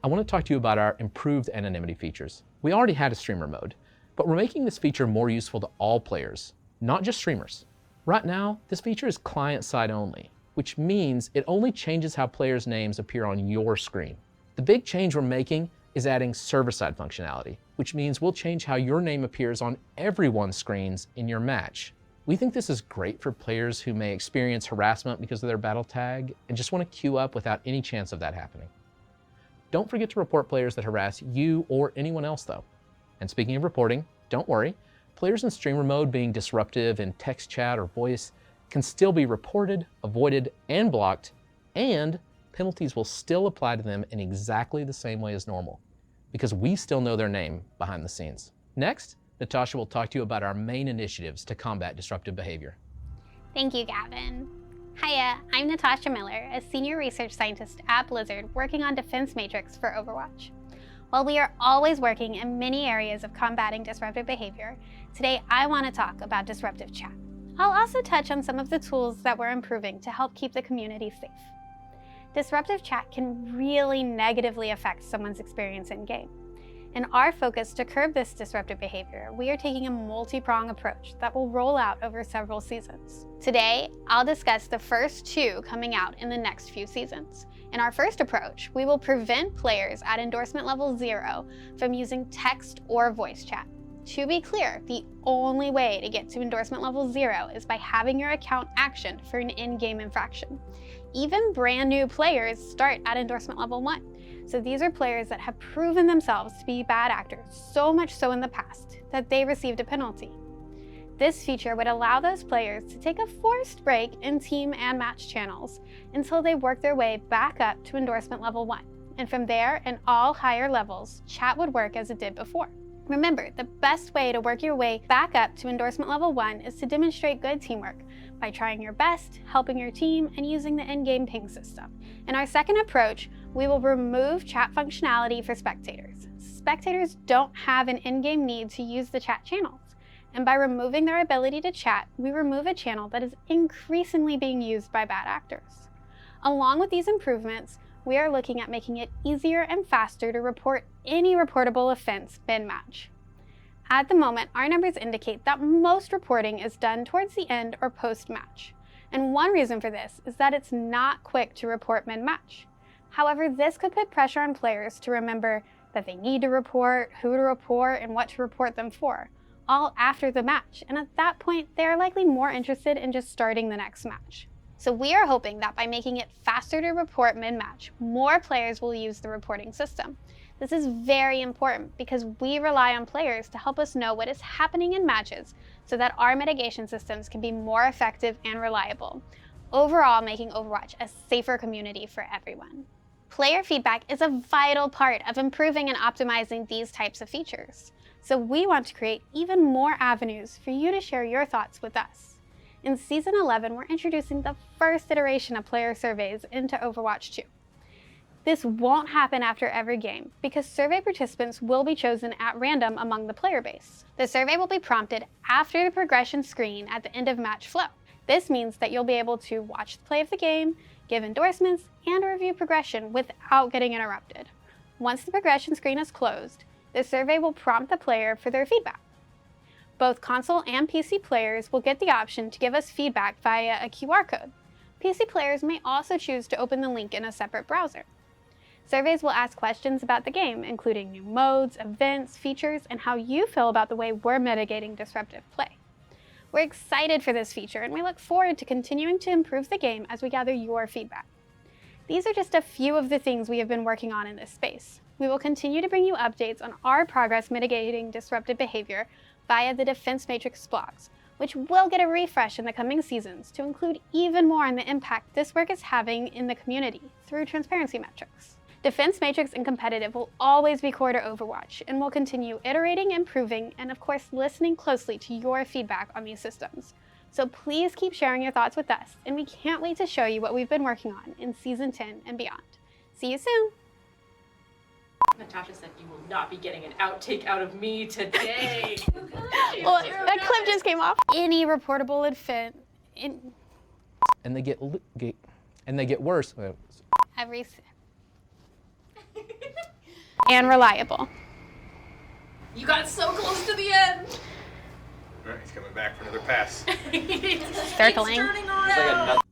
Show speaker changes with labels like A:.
A: I want to talk to you about our improved anonymity features. We already had a streamer mode, but we're making this feature more useful to all players, not just streamers. Right now, this feature is client-side only, which means it only changes how players' names appear on your screen. The big change we're making is adding server-side functionality, which means we'll change how your name appears on everyone's screens in your match. We think this is great for players who may experience harassment because of their battle tag and just want to queue up without any chance of that happening. Don't forget to report players that harass you or anyone else though. And speaking of reporting, don't worry, players in streamer mode being disruptive in text chat or voice can still be reported, avoided, and blocked, and penalties will still apply to them in exactly the same way as normal, because we still know their name behind the scenes. Next, Natasha will talk to you about our main initiatives to combat disruptive behavior.
B: Thank you, Gavin. Hiya, I'm Natasha Miller, a senior research scientist at Blizzard working on Defense Matrix for Overwatch. While we are always working in many areas of combating disruptive behavior, today I want to talk about disruptive chat. I'll also touch on some of the tools that we're improving to help keep the community safe. Disruptive chat can really negatively affect someone's experience in-game. In our focus to curb this disruptive behavior, we are taking a multi-pronged approach that will roll out over several seasons. Today, I'll discuss the first two coming out in the next few seasons. In our first approach, we will prevent players at endorsement level 0 from using text or voice chat. To be clear, the only way to get to endorsement level 0 is by having your account actioned for an in-game infraction. Even brand new players start at endorsement level 1. So these are players that have proven themselves to be bad actors, so much so in the past that they received a penalty. This feature would allow those players to take a forced break in team and match channels until they work their way back up to endorsement level 1. And from there, in all higher levels, chat would work as it did before. Remember, the best way to work your way back up to endorsement level 1 is to demonstrate good teamwork by trying your best, helping your team, and using the in-game ping system. In our second approach, we will remove chat functionality for spectators. Spectators don't have an in-game need to use the chat channels, and by removing their ability to chat, we remove a channel that is increasingly being used by bad actors. Along with these improvements, we are looking at making it easier and faster to report any reportable offense mid-match. At the moment, our numbers indicate that most reporting is done towards the end or post-match. And one reason for this is that it's not quick to report mid-match. However, this could put pressure on players to remember that they need to report, who to report, and what to report them for, all after the match. And at that point, they are likely more interested in just starting the next match. So we are hoping that by making it faster to report mid-match, more players will use the reporting system. This is very important because we rely on players to help us know what is happening in matches so that our mitigation systems can be more effective and reliable, overall making Overwatch a safer community for everyone. Player feedback is a vital part of improving and optimizing these types of features. So we want to create even more avenues for you to share your thoughts with us. In Season 11, we're introducing the first iteration of player surveys into Overwatch 2. This won't happen after every game because survey participants will be chosen at random among the player base. The survey will be prompted after the progression screen at the end of match flow. This means that you'll be able to watch the play of the game, give endorsements, and review progression without getting interrupted. Once the progression screen is closed, the survey will prompt the player for their feedback. Both console and PC players will get the option to give us feedback via a QR code. PC players may also choose to open the link in a separate browser. Surveys will ask questions about the game, including new modes, events, features, and how you feel about the way we're mitigating disruptive play. We're excited for this feature, and we look forward to continuing to improve the game as we gather your feedback. These are just a few of the things we have been working on in this space. We will continue to bring you updates on our progress mitigating disruptive behavior via the Defense Matrix blogs, which will get a refresh in the coming seasons to include even more on the impact this work is having in the community through transparency metrics. Defense Matrix and Competitive will always be core to Overwatch, and we'll continue iterating, improving, and of course listening closely to your feedback on these systems. So please keep sharing your thoughts with us, and we can't wait to show you what we've been working on in Season 10 and beyond. See you soon!
C: Natasha said you will not be getting an outtake out of me today.
B: Well, that clip just came off. Any reportable offense.
A: And they get worse.
B: Every and reliable.
C: You got so close to the end.
D: All right, he's coming back for another pass.
B: Circling.
C: It's turning
E: It's like a
C: around.
E: nut.